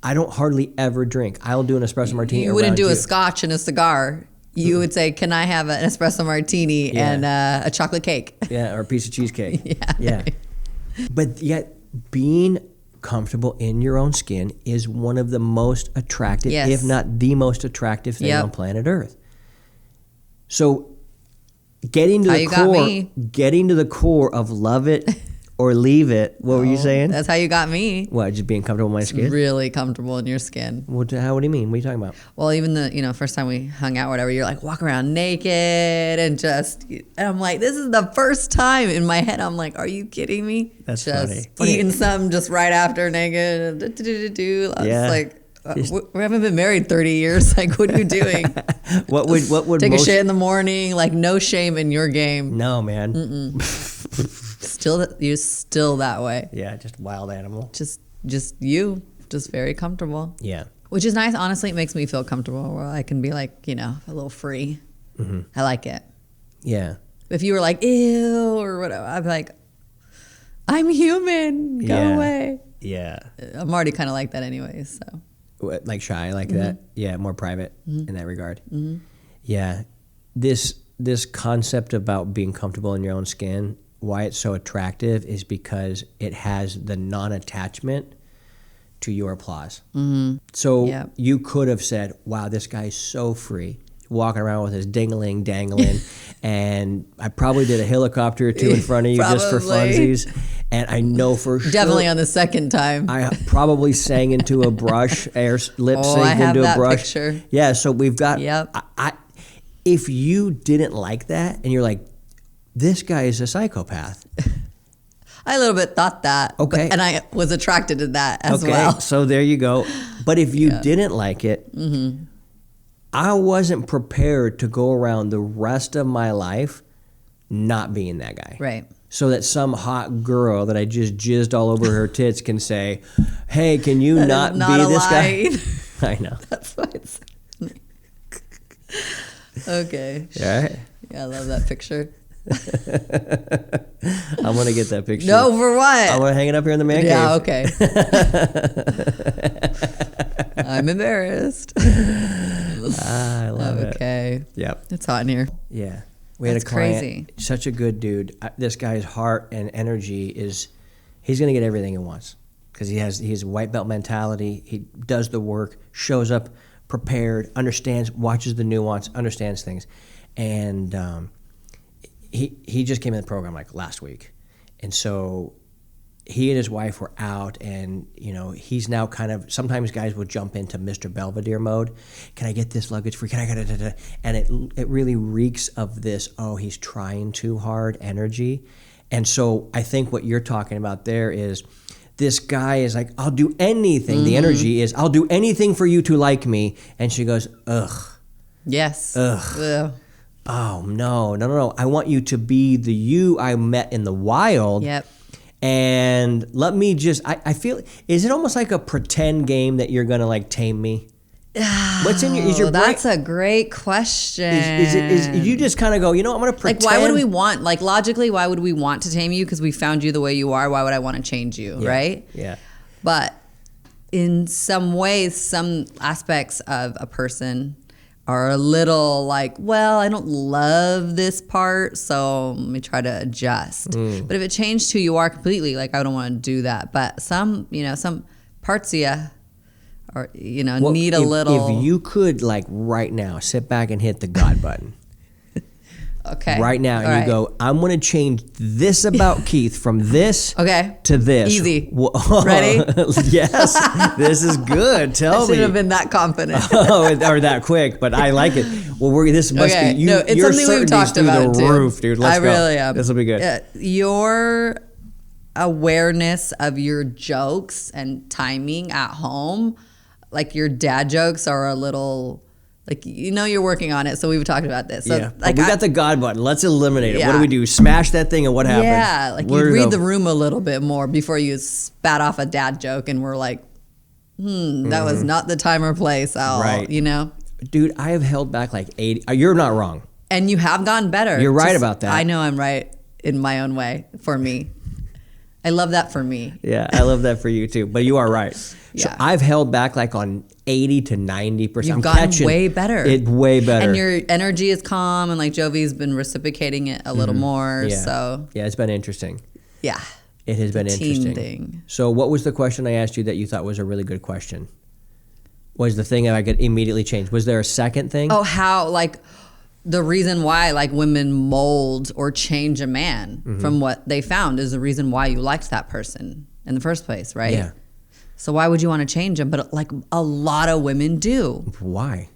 I don't hardly ever drink. I'll do an espresso martini. You wouldn't do a scotch and a cigar. You would say, can I have an espresso martini and a chocolate cake? Yeah, or a piece of cheesecake. Yeah. But yet being comfortable in your own skin is one of the most attractive, if not the most attractive thing on planet Earth. So getting to the core of love it or leave it. What were you saying? That's how you got me. What, just being comfortable in my skin? Really comfortable in your skin. What do you mean? What are you talking about? Well, even the first time we hung out, whatever, you're like, walk around naked and I'm like, this is the first time in my head. I'm like, are you kidding me? That's just funny. Eating some just right after naked. I was like, we haven't been married 30 years. Like, what are you doing? What would take a shit in the morning? Like, no shame in your game. No, man. You're still that way. Yeah, just wild animal. Just very comfortable. Yeah. Which is nice. Honestly, it makes me feel comfortable where I can be a little free. Mm-hmm. I like it. Yeah. If you were like, ew, or whatever, I'd be like, I'm human. Go away. Yeah. I'm already kind of like that anyway, so. Like shy, like that? Yeah, more private in that regard. Yeah. This concept about being comfortable in your own skin, why it's so attractive is because it has the non-attachment to your applause. So you could have said, wow, this guy's so free, walking around with his dingling dangling, and I probably did a helicopter or two in front of you just for funsies. And I know for sure. Definitely on the second time. I probably sang into a brush, lip synced into a brush. Picture. Yeah, so we've got. Yep. If you didn't like that and you're like, this guy is a psychopath. I a little bit thought that. Okay. And I was attracted to that as well. So there you go. But if you didn't like it, I wasn't prepared to go around the rest of my life not being that guy. Right. So that some hot girl that I just jizzed all over her tits can say, hey, can you not be this guy? I know. That's why it's funny. Okay. Right? Yeah, I love that picture. I want to get that picture. No, for what? I want to hang it up here in the man cave. Okay. I'm embarrassed. I love it. Okay. Yep. It's hot in here. Yeah. We had a client, such a good dude. This guy's heart and energy is, he's going to get everything he wants because he's a white belt mentality. He does the work, shows up prepared, understands, watches the nuance, understands things. And he just came in the program like last week. And so he and his wife were out, and he's now kind of, sometimes guys will jump into Mr. Belvedere mode. Can I get this luggage free? Can I get it? And it really reeks of this, oh, he's trying too hard energy. And so I think what you're talking about there is this guy is like, I'll do anything. The energy is, I'll do anything for you to like me. And she goes, ugh. Yes. Ugh. Oh, no. I want you to be the you I met in the wild. Yep. And let me just, I feel, is it almost like a pretend game that you're going to like tame me? What's in is your brain? That's a great question. Is you just kind of go, I'm going to pretend. Like, why would we want, like logically, why would we want to tame you? Because we found you the way you are. Why would I want to change you, right? Yeah. But in some ways, some aspects of a person are a little like, well, I don't love this part, so let me try to adjust. But if it changed who you are completely, like I don't want to do that. But some parts of you are, need a little. If you could, like right now, sit back and hit the God button. Okay. Right now, and you go, I'm going to change this about Keith from this to this. Easy. Ready? Yes. This is good. Tell me. I shouldn't have been that confident. Or that quick, but I like it. Well, this must be you. No, it's your something we've talked about the too. Roof, dude. Let's go. I really am. This will be good. Your awareness of your jokes and timing at home, like your dad jokes are a little. Like, you're working on it, so we've talked about this. So, we got the God button. Let's eliminate it. What do we do? Smash that thing, and what happens? Yeah, like you read the room a little bit more before you spat off a dad joke, and we're like, that was not the time or place at all, right. Dude, I have held back like 80. You're not wrong. And you have gotten better. You're right about that. I know I'm right in my own way for me. I love that for me. Yeah, I love that for you too. But you are right. Yeah. So I've held back like on 80 to 90%. You've gotten way better. Way better. And your energy is calm, and like Jovi's been reciprocating it a little more. Yeah. So yeah, it's been interesting. Yeah. It has been interesting. Thing. So what was the question I asked you that you thought was a really good question? Was the thing that I could immediately change? Was there a second thing? Oh, how, like, the reason why, like, women mold or change a man from what they found is the reason why you liked that person in the first place, right? Yeah. So why would you want to change him? But, like, a lot of women do. Why?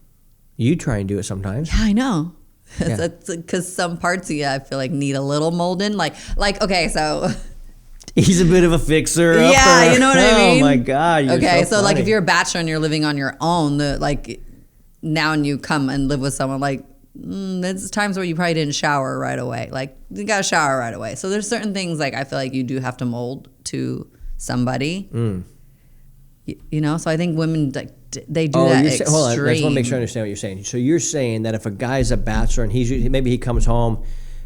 You try and do it sometimes. Yeah, I know. Yeah. That's because some parts of you, I feel like, need a little molding. Like, okay, so... He's a bit of a fixer. Yeah, you know what I mean? Oh my God. Okay, so funny. like if you're a bachelor and you're living on your own, now and you come and live with someone, like there's times where you probably didn't shower right away. Like you got to shower right away. So there's certain things like I feel like you do have to mold to somebody. So I think women they do that extreme. Hold on, I just want to make sure I understand what you're saying. So you're saying that if a guy's a bachelor and maybe he comes home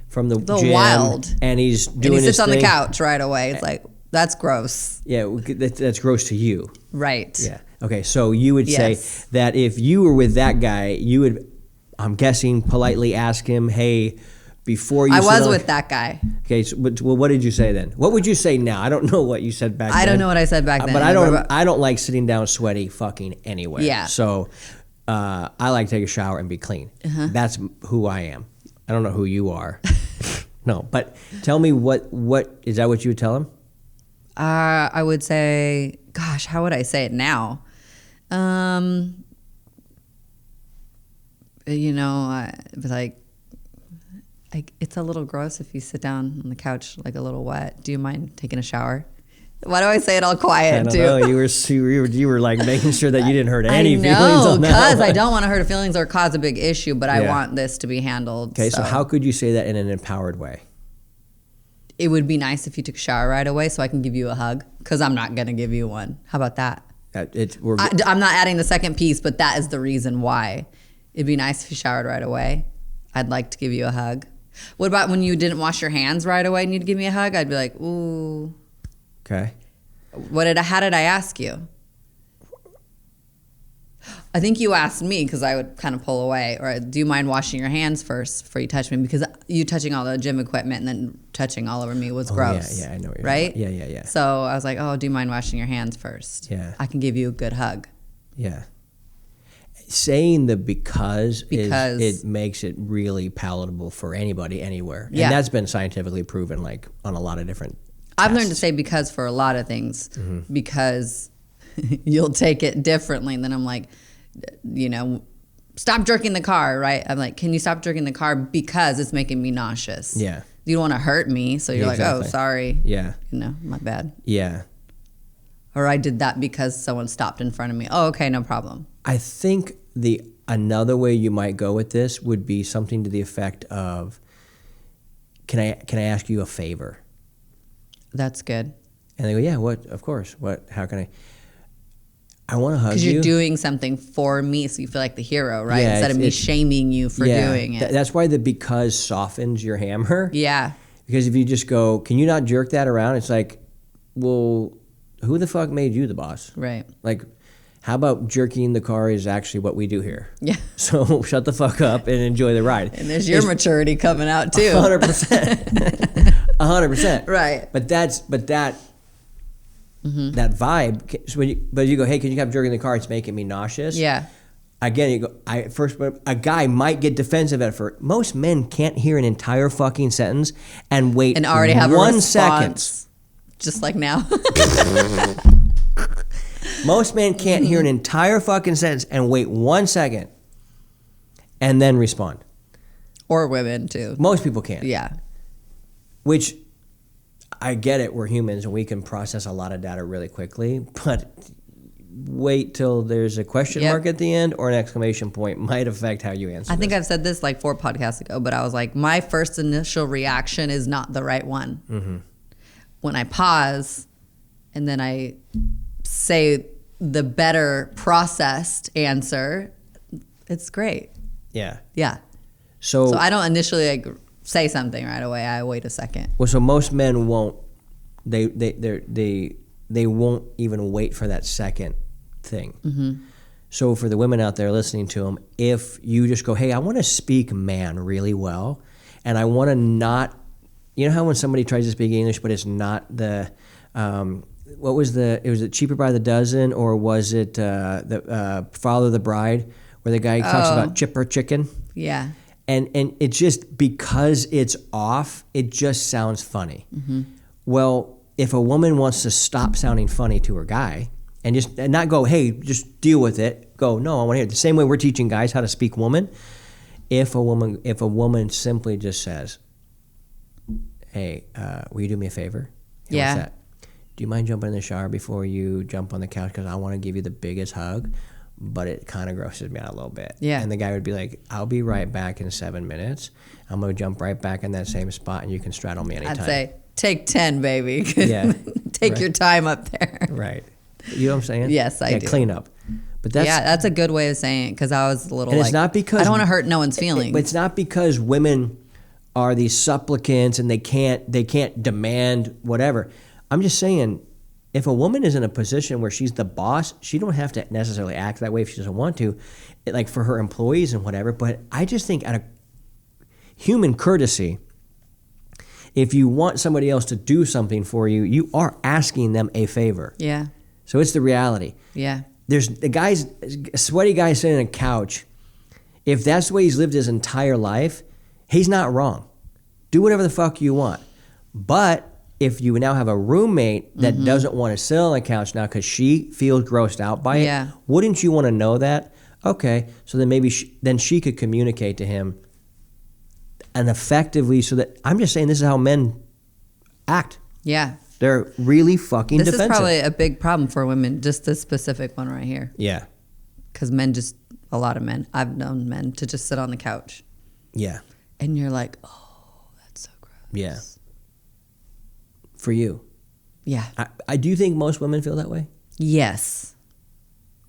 from the gym wild, and he's doing his thing. And he sits on the thing. couch right away. It's like, That's gross. Yeah, that's gross to you. Right. Yeah. Okay, so you would say that if you were with that guy, you would, I'm guessing, politely ask him, hey, before you... I was with that guy. Okay, so, well, what did you say then? What would you say now? I don't know what you said back then. I don't know what I said back then. But I don't like sitting down sweaty fucking anyway. Yeah. So I like to take a shower and be clean. That's who I am. I don't know who you are. No, but tell me what is that what you would tell him? I would say, gosh, how would I say it now? You know, like it's a little gross if you sit down on the couch like a little wet. Do you mind taking a shower? Why do I say it all quiet? I don't know. You were like making sure that you didn't hurt any feelings on that. Because I don't want to hurt feelings or cause a big issue, but I want this to be handled. Okay, so how could you say that in an empowered way? It would be nice if you took a shower right away so I can give you a hug, because I'm not going to give you one. How about that? I'm not adding the second piece, but that is the reason why. It'd be nice if you showered right away. I'd like to give you a hug. What about when you didn't wash your hands right away and you'd give me a hug? I'd be like, ooh. Okay. How did I ask you? I think you asked me because I would kind of pull away. Or do you mind washing your hands first before you touch me? Because you touching all the gym equipment and then touching all over me was gross. Yeah, I know what you're right? About. Yeah. So I was like, oh, do you mind washing your hands first? Yeah. I can give you a good hug. Yeah. Saying the because it makes it really palatable for anybody anywhere. And that's been scientifically proven like on a lot of different I've learned to say because for a lot of things because you'll take it differently. And then I'm like, you know, stop jerking the car, right? I'm like, can you stop jerking the car because it's making me nauseous? Yeah. You don't want to hurt me. So you're like, oh, sorry. Yeah. You know, my bad. Yeah. Or I did that because someone stopped in front of me. Oh, okay, no problem. I think another way you might go with this would be something to the effect of, can I ask you a favor? That's good. And they go, yeah, what? Of course. What? How can I want to hug you. Because you're doing something for me, so you feel like the hero, right? Yeah, instead of me shaming you for doing it. That's why the because softens your hammer. Yeah. Because if you just go, can you not jerk that around? It's like, well, who the fuck made you the boss? Right. Like, how about jerking the car is actually what we do here? Yeah. So shut the fuck up and enjoy the ride. And there's your maturity coming out too. 100%. 100%. Right. But that vibe. So but you go, hey, can you stop jerking the car? It's making me nauseous. Yeah. Again, you go. A guy might get defensive at first. Most men can't hear an entire fucking sentence and wait and already have 1 second. Just like now. Most men can't hear an entire fucking sentence and wait 1 second and then respond. Or women too. Most people can't. Yeah. Which, I get it, we're humans and we can process a lot of data really quickly, but wait till there's a question mark at the end or an exclamation point might affect how you answer. I think I've said this like 4 podcasts ago, but I was like, my first initial reaction is not the right one. Mm-hmm. When I pause and then I say the better processed answer, it's great. Yeah. Yeah. So I don't initially like say something right away. I wait a second. Well, so most men won't. They won't even wait for that second thing. Mm-hmm. So for the women out there listening to them, if you just go, hey, I want to speak man really well, and I want to not, you know how when somebody tries to speak English, but it's not the, was it Cheaper by the Dozen, or was it the Father of the Bride, where the guy talks about chipper chicken? Yeah. And it's just because it's off, it just sounds funny. Mm-hmm. Well, if a woman wants to stop sounding funny to her guy and not go, hey, just deal with it. Go, no, I want to hear it. The same way we're teaching guys how to speak woman. If a woman simply just says, hey, will you do me a favor? Hey, yeah. What's that? Do you mind jumping in the shower before you jump on the couch? Because I want to give you the biggest hug, but it kind of grosses me out a little bit. Yeah. And the guy would be like, I'll be right back in 7 minutes. I'm going to jump right back in that same spot, and you can straddle me anytime. I'd say, take 10, baby. Yeah. Take your time up there. Right. You know what I'm saying? Yes, I do. Clean up. But that's a good way of saying it, because I was a little and it's not because I don't want to hurt no one's feelings. But it's not because women are these supplicants and they can't demand whatever. I'm just saying, if a woman is in a position where she's the boss, she don't have to necessarily act that way if she doesn't want to, like for her employees and whatever. But I just think out of human courtesy, if you want somebody else to do something for you, you are asking them a favor. Yeah. So it's the reality. Yeah. There's a sweaty guy sitting on a couch. If that's the way he's lived his entire life, he's not wrong. Do whatever the fuck you want. But if you now have a roommate that doesn't want to sit on the couch now because she feels grossed out by it, wouldn't you want to know that? Okay, so then maybe she could communicate to him and effectively, so that, I'm just saying this is how men act. Yeah. They're really fucking defensive. This is probably a big problem for women, just this specific one right here. Yeah. Because a lot of men, I've known men to just sit on the couch. Yeah. And you're like, oh, that's so gross. Yeah. For you. Yeah. I do think most women feel that way. Yes.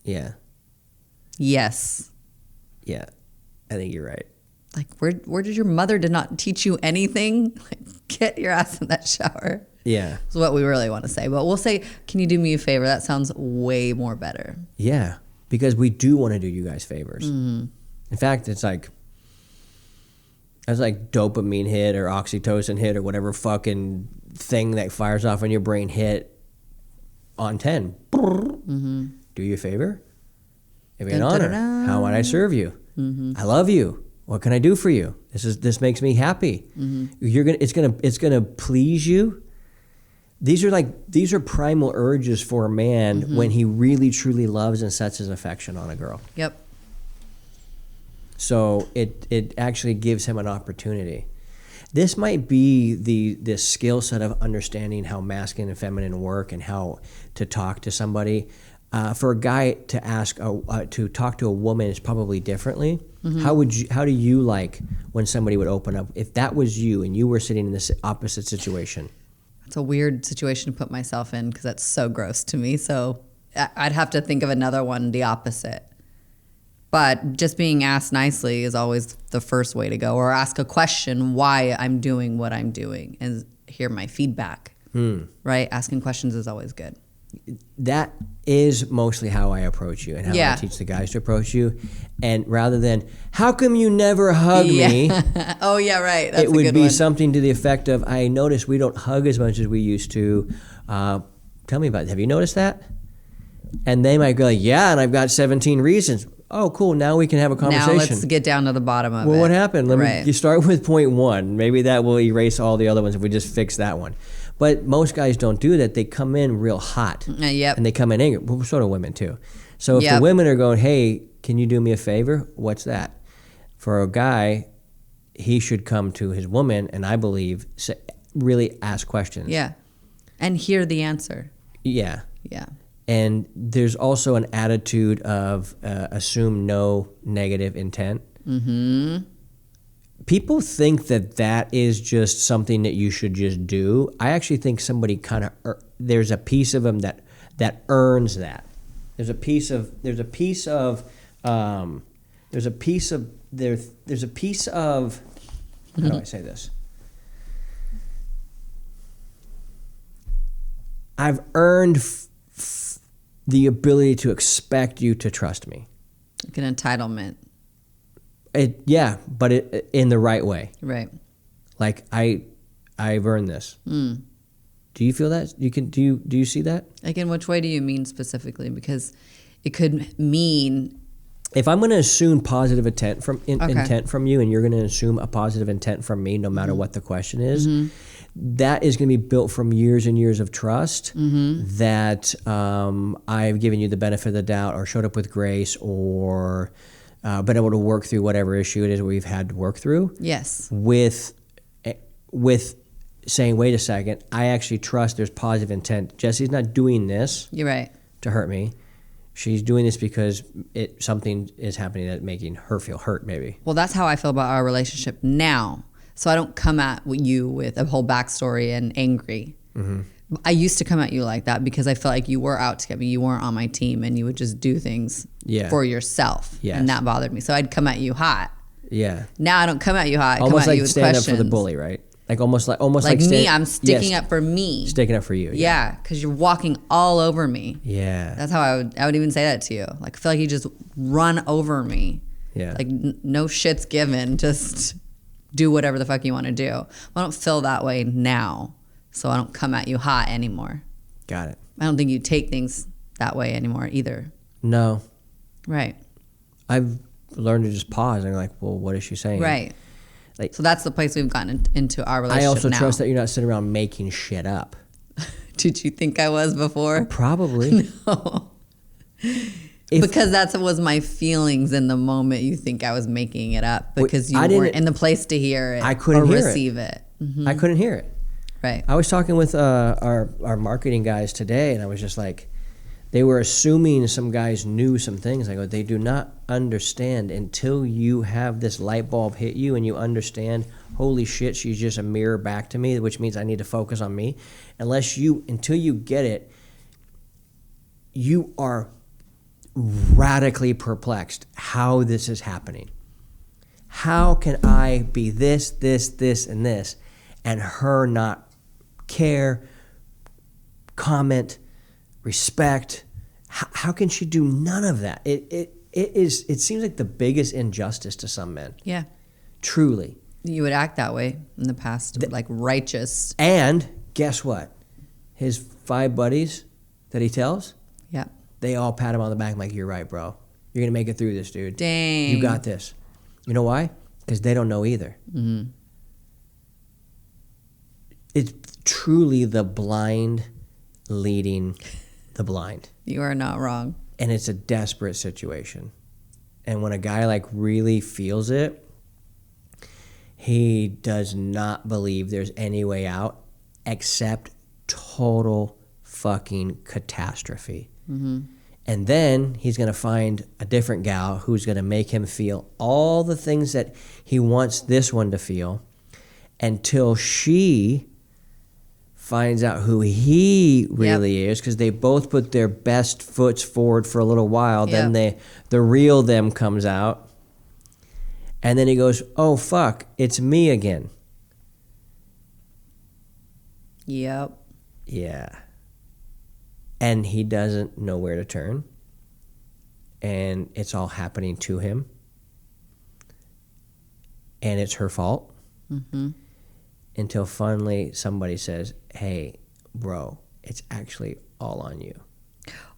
Yeah. Yes. Yeah. I think you're right. Like, where did your mother did not teach you anything? Like, get your ass in that shower. Yeah. Is what we really want to say. But we'll say, can you do me a favor? That sounds way more better. Yeah. Because we do want to do you guys favors. Mm-hmm. In fact, it's like dopamine hit or oxytocin hit or whatever fucking thing that fires off in your brain hit on 10. Mm-hmm. Do you a favor? Give me an honor. How might I serve you? Mm-hmm. I love you. What can I do for you? This makes me happy. Mm-hmm. It's gonna please you. These are primal urges for a man when he really truly loves and sets his affection on a girl. Yep. So it actually gives him an opportunity. This might be the skill set of understanding how masculine and feminine work and how to talk to somebody. For a guy to ask to talk to a woman is probably differently. Mm-hmm. How do you like when somebody would open up? If that was you and you were sitting in this opposite situation. It's a weird situation to put myself in because that's so gross to me. So I'd have to think of another one, the opposite. But just being asked nicely is always the first way to go. Or ask a question why I'm doing what I'm doing and hear my feedback. Right? Asking questions is always good. That is mostly how I approach you and how I teach the guys to approach you. And rather than, how come you never hug me? Oh, yeah, right. That's it would be something to the effect of, I noticed we don't hug as much as we used to. Tell me about it. Have you noticed that? And they might go like, yeah, and I've got 17 reasons. Oh, cool. Now we can have a conversation. Now let's get down to the bottom of it. Well, what happened? You start with point one. Maybe that will erase all the other ones if we just fix that one. But most guys don't do that. They come in real hot. Yep. And they come in angry. Well, so do women too. So if the women are going, hey, can you do me a favor? What's that? For a guy, he should come to his woman and I believe really ask questions. Yeah. And hear the answer. Yeah. Yeah. And there's also an attitude of assume no negative intent. Mm-hmm. People think that is just something that you should just do. I actually think somebody kind of there's a piece of them that earns that. There's a piece of how do I say this? I've earned the ability to expect you to trust me. Like an entitlement. But in the right way. Right. Like I've earned this. Mm. Do you feel that? Do you see that? Like in which way do you mean specifically? Because it could mean, if I'm going to assume positive intent from you, and you're going to assume a positive intent from me, no matter what the question is, that is going to be built from years and years of trust that I've given you the benefit of the doubt, or showed up with grace, or been able to work through whatever issue it is we've had to work through. Yes. With saying, wait a second, I actually trust there's positive intent. Jesse's not doing this. You're right. To hurt me. She's doing this because something is happening that's making her feel hurt, maybe. Well, that's how I feel about our relationship now. So I don't come at you with a whole backstory and angry. Mm-hmm. I used to come at you like that because I felt like you were out to get me. You weren't on my team, and you would just do things for yourself. Yes. And that bothered me. So I'd come at you hot. Yeah. Now I don't come at you hot. I almost come at like you with stand questions. up for the bully, right? Like almost Like like me, I'm sticking up for me. Sticking up for you. Yeah, because you're walking all over me. Yeah. That's how I would even say that to you. Like, I feel like you just run over me. Yeah. Like, no shit's given. Just do whatever the fuck you want to do. Well, I don't feel that way now, so I don't come at you hot anymore. Got it. I don't think you take things that way anymore either. No. Right. I've learned to just pause and like, well, what is she saying? Right. Like, so that's the place we've gotten into our relationship now. I also trust that you're not sitting around making shit up. Did you think I was before? Probably. No. Because that was my feelings in the moment. You think I was making it up because you weren't in the place to hear it. I couldn't hear receive it. Mm-hmm. I couldn't hear it. Right. I was talking with our marketing guys today, and I was just like, they were assuming some guys knew some things. I go, they do not understand until you have this light bulb hit you and you understand, holy shit, she's just a mirror back to me, which means I need to focus on me. Until you get it, you are radically perplexed how this is happening. How can I be this, and this, and her not care, comment, respect? How can she do none of that? It seems like the biggest injustice to some men. Yeah. Truly. You would act that way in the past, like righteous. And guess what? His 5 buddies that he tells, yeah, they all pat him on the back like, you're right, bro. You're going to make it through this, dude. Dang. You got this. You know why? Because they don't know either. Mm-hmm. It's truly the blind leading the blind. You are not wrong. And it's a desperate situation. And when a guy like really feels it, he does not believe there's any way out except total fucking catastrophe. Mm-hmm. And then he's going to find a different gal who's going to make him feel all the things that he wants this one to feel until she finds out who he really is, because they both put their best foots forward for a little while. Then the real them comes out. And then he goes, oh, fuck, it's me again. Yep. Yeah. And he doesn't know where to turn. And it's all happening to him. And it's her fault. Mm-hmm. Until finally somebody says, hey, bro, it's actually all on you.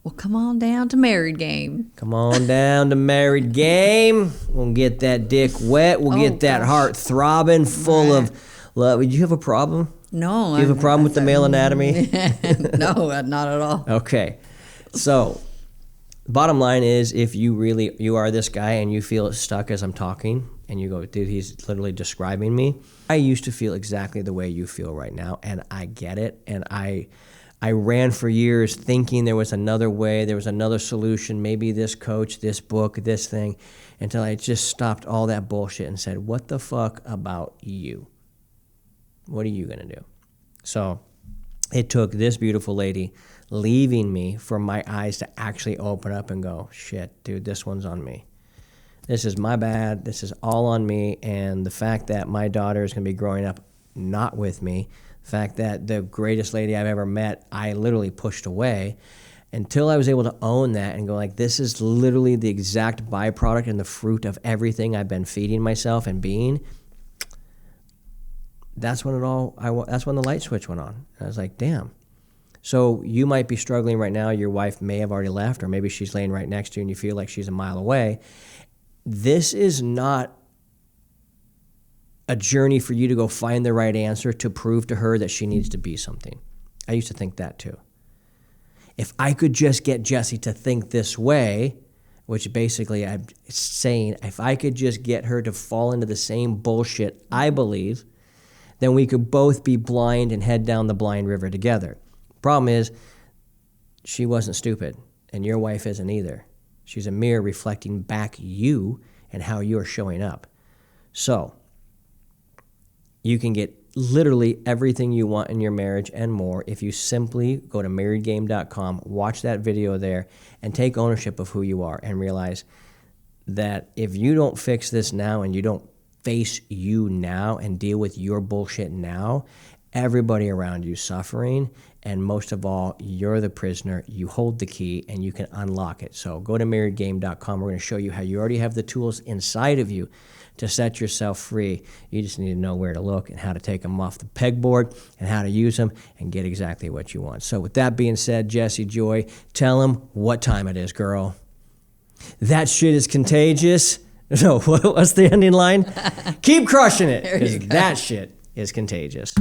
Well, come on down to married game. Come on down to married game. We'll get that dick wet. We'll get that heart throbbing, full of love. Did you have a problem? No. Do you have a problem with the male anatomy? No, not at all. Okay. So, bottom line is, if you are this guy and you feel stuck as I'm talking, and you go, dude, he's literally describing me. I used to feel exactly the way you feel right now, and I get it. And I ran for years thinking there was another way, there was another solution, maybe this coach, this book, this thing, until I just stopped all that bullshit and said, what the fuck about you? What are you going to do? So it took this beautiful lady leaving me for my eyes to actually open up and go, shit, dude, this one's on me. This is my bad. This is all on me. And the fact that my daughter is going to be growing up not with me, the fact that the greatest lady I've ever met, I literally pushed away, until I was able to own that and go like, this is literally the exact byproduct and the fruit of everything I've been feeding myself and being. That's when that's when the light switch went on. And I was like, damn. So you might be struggling right now. Your wife may have already left, or maybe she's laying right next to you and you feel like she's a mile away. This is not a journey for you to go find the right answer to prove to her that she needs to be something. I used to think that too. If I could just get Jessie to think this way, which basically I'm saying, if I could just get her to fall into the same bullshit I believe, then we could both be blind and head down the blind river together. Problem is, she wasn't stupid, and your wife isn't either. She's a mirror reflecting back you and how you're showing up. So, you can get literally everything you want in your marriage and more if you simply go to marriedgame.com, watch that video there, and take ownership of who you are and realize that if you don't fix this now and you don't face you now and deal with your bullshit now, everybody around you suffering, and most of all, you're the prisoner. You hold the key and you can unlock it. So go to marriedgame.com. We're going to show you how you already have the tools inside of you to set yourself free. You just need to know where to look and how to take them off the pegboard and how to use them and get exactly what you want. So with that being said, Jesse Joy, tell them what time it is, girl. That shit is contagious. No, what's the ending line? Keep crushing it, because that shit is contagious.